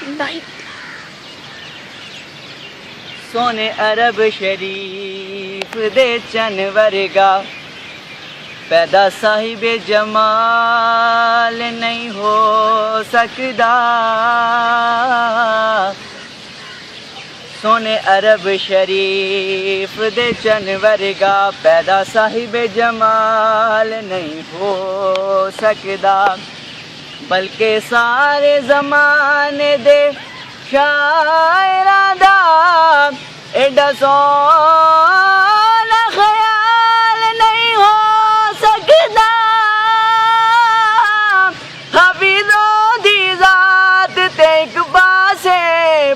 नहीं। सोने अरब शरीफ दे चन वर्गा पैदा साहिबे जमाल नहीं हो सकदा। सोने अरब शरीफ दे चन वर्गा पैदा साहिबे जमाल नहीं हो सकदा। बल्कि सारे ज़माने दे शायरां दा एडा सोहना ख्याल नहीं हो सकदा। हफीज़ों दी ज़ात ते इक पासे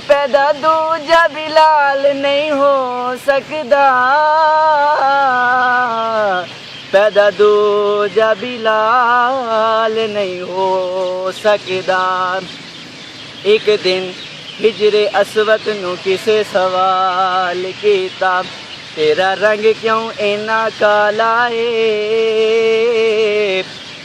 पैदा दूजा बिलाल नहीं हो सकदा। पैदा दूजा बिलाल नहीं हो सकदा। एक दिन हिजरे असवद नू किसे सवाल कीता तेरा रंग क्यों इना काला है।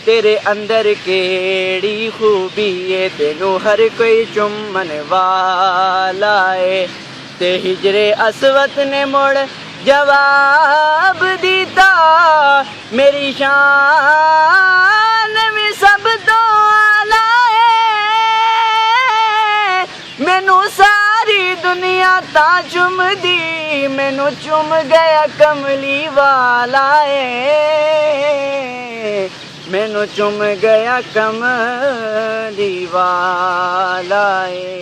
तेरे अंदर केड़ी खूबी है तेनू हर कोई चुम्मन वाला है। ते हिजरे असवद ने मुड़ जवाब दीता मेरी शान में सब तो आला है। मैनू सारी दुनिया ता चुमदी मैनू चुम गया कमली वाला है। मैनू चुम गया कमली वाला है।